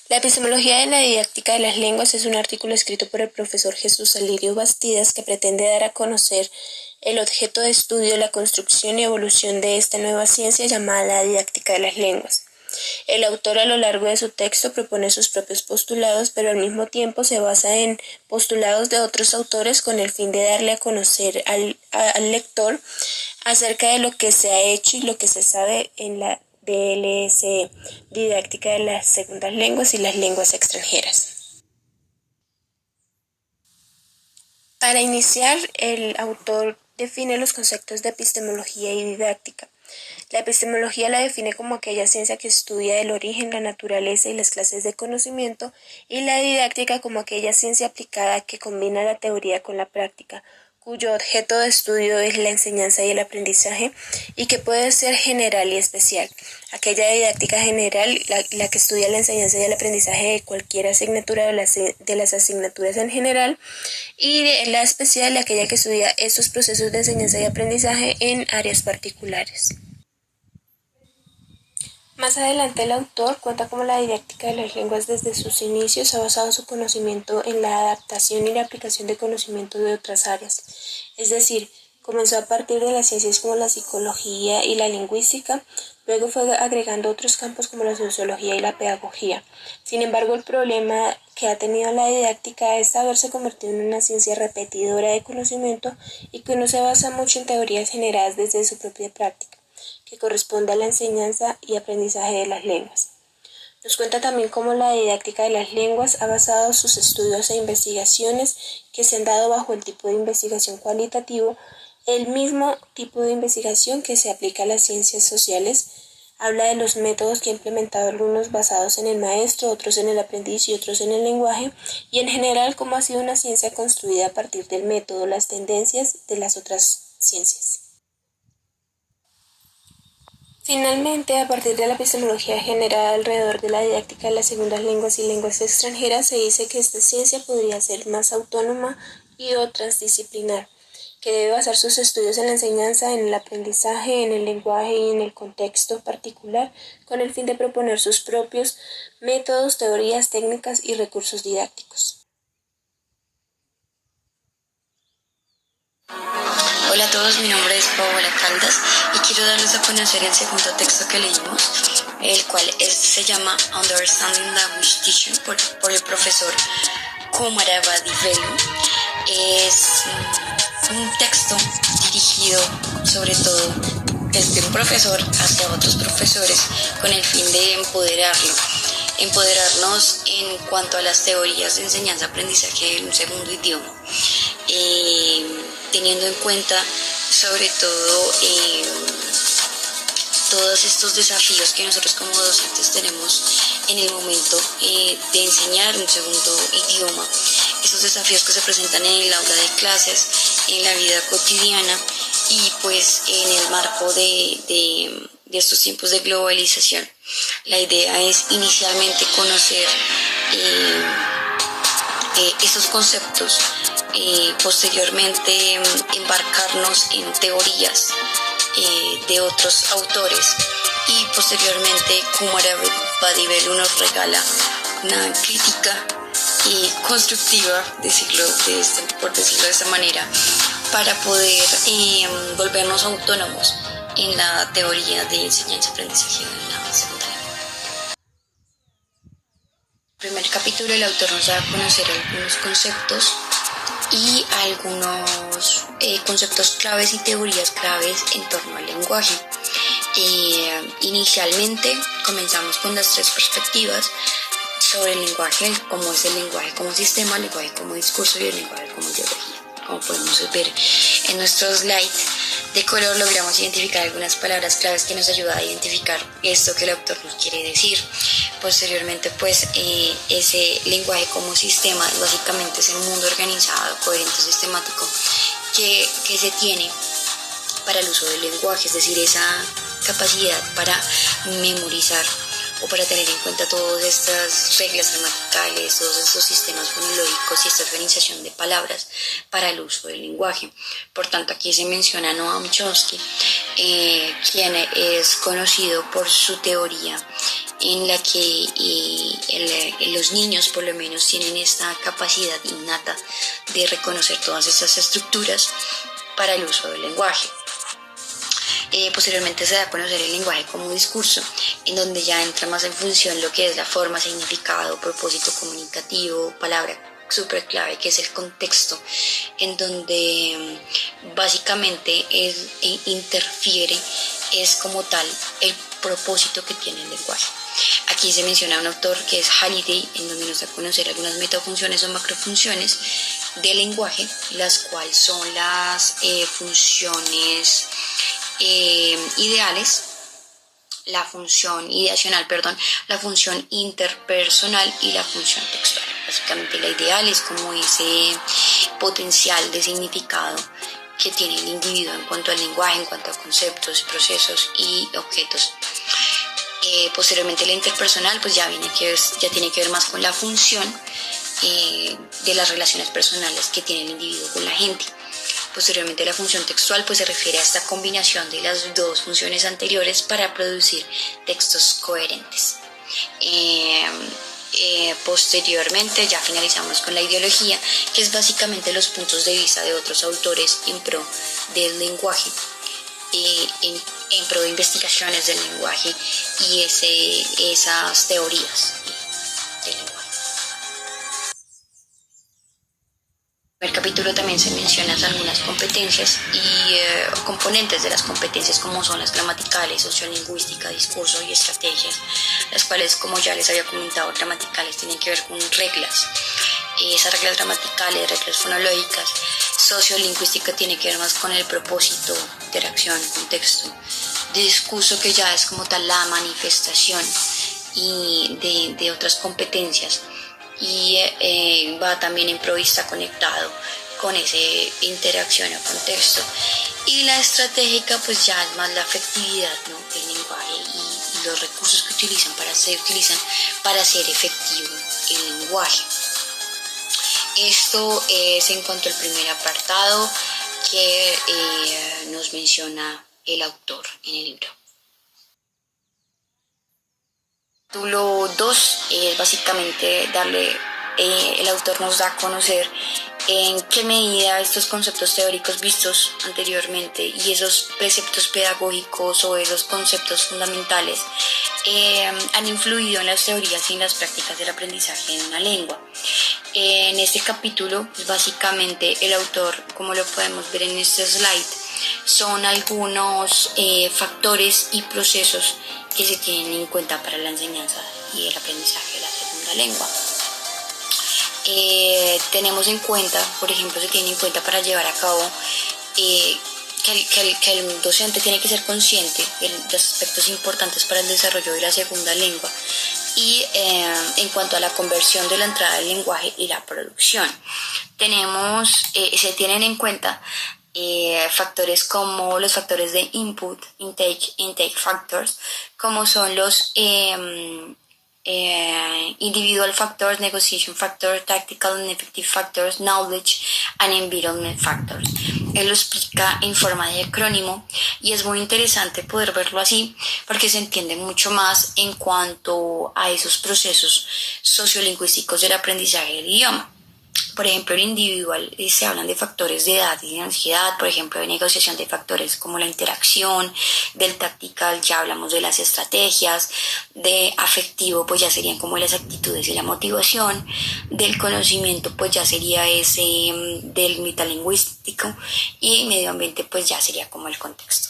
La epistemología de la didáctica de las lenguas es un artículo escrito por el profesor Jesús Alirio Bastidas que pretende dar a conocer el objeto de estudio, la construcción y evolución de esta nueva ciencia llamada la didáctica de las lenguas. El autor a lo largo de su texto propone sus propios postulados, pero al mismo tiempo se basa en postulados de otros autores con el fin de darle a conocer al lector acerca de lo que se ha hecho y lo que se sabe en la DLSE, didáctica de las segundas lenguas y las lenguas extranjeras. Para iniciar, el autor define los conceptos de epistemología y didáctica. La epistemología la define como aquella ciencia que estudia el origen, la naturaleza y las clases de conocimiento, y la didáctica como aquella ciencia aplicada que combina la teoría con la práctica, cuyo objeto de estudio es la enseñanza y el aprendizaje, y que puede ser general y especial. Aquella didáctica general, la que estudia la enseñanza y el aprendizaje de cualquier asignatura de las asignaturas en general, y la especial, aquella que estudia estos procesos de enseñanza y aprendizaje en áreas particulares. Más adelante el autor cuenta cómo la didáctica de las lenguas desde sus inicios ha basado su conocimiento en la adaptación y la aplicación de conocimiento de otras áreas. Es decir, comenzó a partir de las ciencias como la psicología y la lingüística, luego fue agregando otros campos como la sociología y la pedagogía. Sin embargo, el problema que ha tenido la didáctica es haberse convertido en una ciencia repetidora de conocimiento y que no se basa mucho en teorías generadas desde su propia práctica, que corresponde a la enseñanza y aprendizaje de las lenguas. Nos cuenta también cómo la didáctica de las lenguas ha basado sus estudios e investigaciones que se han dado bajo el tipo de investigación cualitativo, el mismo tipo de investigación que se aplica a las ciencias sociales. Habla de los métodos que ha implementado, algunos basados en el maestro, otros en el aprendiz y otros en el lenguaje, y en general cómo ha sido una ciencia construida a partir del método, las tendencias de las otras ciencias. Finalmente, a partir de la epistemología generada alrededor de la didáctica de las segundas lenguas y lenguas extranjeras, se dice que esta ciencia podría ser más autónoma y o transdisciplinar, que debe basar sus estudios en la enseñanza, en el aprendizaje, en el lenguaje y en el contexto particular, con el fin de proponer sus propios métodos, teorías, técnicas y recursos didácticos. Hola a todos, mi nombre es Paola Caldas y quiero darles a conocer el segundo texto que leímos, el cual se llama Understanding Language Teaching por el profesor Kumarabadivelu. Es un texto dirigido sobre todo desde un profesor hacia otros profesores con el fin de empoderarnos en cuanto a las teorías de enseñanza-aprendizaje en un segundo idioma, teniendo en cuenta sobre todo todos estos desafíos que nosotros como docentes tenemos en el momento de enseñar un segundo idioma, esos desafíos que se presentan en el aula de clases, en la vida cotidiana y pues en el marco de estos tiempos de globalización. La idea es inicialmente conocer esos conceptos, posteriormente embarcarnos en teorías de otros autores y posteriormente Kumarabadivelu nos regala una crítica constructiva, por decirlo de esta manera, para poder volvernos autónomos en la teoría de enseñanza-aprendizaje en la segunda lengua. En el primer capítulo el autor nos da a conocer algunos conceptos y algunos conceptos claves y teorías claves en torno al lenguaje. Inicialmente comenzamos con las tres perspectivas sobre el lenguaje, como es el lenguaje como sistema, el lenguaje como discurso y el lenguaje como ideología. Como podemos ver en nuestro slide de color, logramos identificar algunas palabras claves que nos ayudan a identificar esto que el autor nos quiere decir. Posteriormente, pues, ese lenguaje como sistema básicamente es el mundo organizado, coherente, sistemático que se tiene para el uso del lenguaje, es decir, esa capacidad para memorizar o para tener en cuenta todas estas reglas gramaticales, todos estos sistemas fonológicos y esta organización de palabras para el uso del lenguaje. Por tanto, aquí se menciona a Noam Chomsky, quien es conocido por su teoría en la que los niños por lo menos tienen esta capacidad innata de reconocer todas estas estructuras para el uso del lenguaje. Posteriormente se da a conocer el lenguaje como discurso, en donde ya entra más en función lo que es la forma, significado, propósito comunicativo, palabra súper clave, que es el contexto, en donde básicamente interfiere, es como tal el propósito que tiene el lenguaje. Aquí se menciona un autor que es Halliday, en donde nos da a conocer algunas metafunciones o macrofunciones del lenguaje, las cuales son las funciones ideales, la función ideacional, la función interpersonal y la función textual. Básicamente la ideal es como ese potencial de significado que tiene el individuo en cuanto al lenguaje, en cuanto a conceptos, procesos y objetos. Posteriormente la interpersonal pues ya tiene que ver más con la función de las relaciones personales que tiene el individuo con la gente. Posteriormente la función textual pues se refiere a esta combinación de las dos funciones anteriores para producir textos coherentes. Posteriormente ya finalizamos con la ideología, que es básicamente los puntos de vista de otros autores en pro del lenguaje, en pro de investigaciones del lenguaje y esas teorías del lenguaje. En el capítulo también se mencionan algunas competencias y componentes de las competencias, como son las gramaticales, sociolingüística, discurso y estrategias, las cuales, como ya les había comentado, gramaticales tienen que ver con reglas. Esas reglas gramaticales, reglas fonológicas. Sociolingüística tiene que ver más con el propósito, interacción, contexto. Discurso, que ya es como tal la manifestación y de otras competencias, y va también en pro y está conectado con esa interacción o contexto. Y la estratégica pues ya es más la afectividad, ¿no?, del lenguaje y los recursos que se utilizan para hacer efectivo el lenguaje. Esto es en cuanto al primer apartado que nos menciona el autor en el libro. Capítulo 2 es básicamente el autor nos da a conocer en qué medida estos conceptos teóricos vistos anteriormente y esos preceptos pedagógicos o esos conceptos fundamentales han influido en las teorías y en las prácticas del aprendizaje en una lengua. En este capítulo, pues básicamente el autor, como lo podemos ver en este slide, son algunos factores y procesos que se tienen en cuenta para la enseñanza y el aprendizaje de la segunda lengua. Tenemos en cuenta, por ejemplo, se tiene en cuenta para llevar a cabo que el docente tiene que ser consciente de los aspectos importantes para el desarrollo de la segunda lengua y en cuanto a la conversión de la entrada del lenguaje y la producción. Se tienen en cuenta factores como los factores de input, intake factors, como son los individual factors, negotiation factors, tactical and effective factors, knowledge and environment factors. Él lo explica en forma de acrónimo y es muy interesante poder verlo así porque se entiende mucho más en cuanto a esos procesos sociolingüísticos del aprendizaje del idioma. Por ejemplo, el individual, se hablan de factores de edad y de ansiedad, por ejemplo, de negociación de factores como la interacción, del tactical ya hablamos de las estrategias, de afectivo pues ya serían como las actitudes y la motivación, del conocimiento pues ya sería ese del metalingüístico y medio ambiente pues ya sería como el contexto.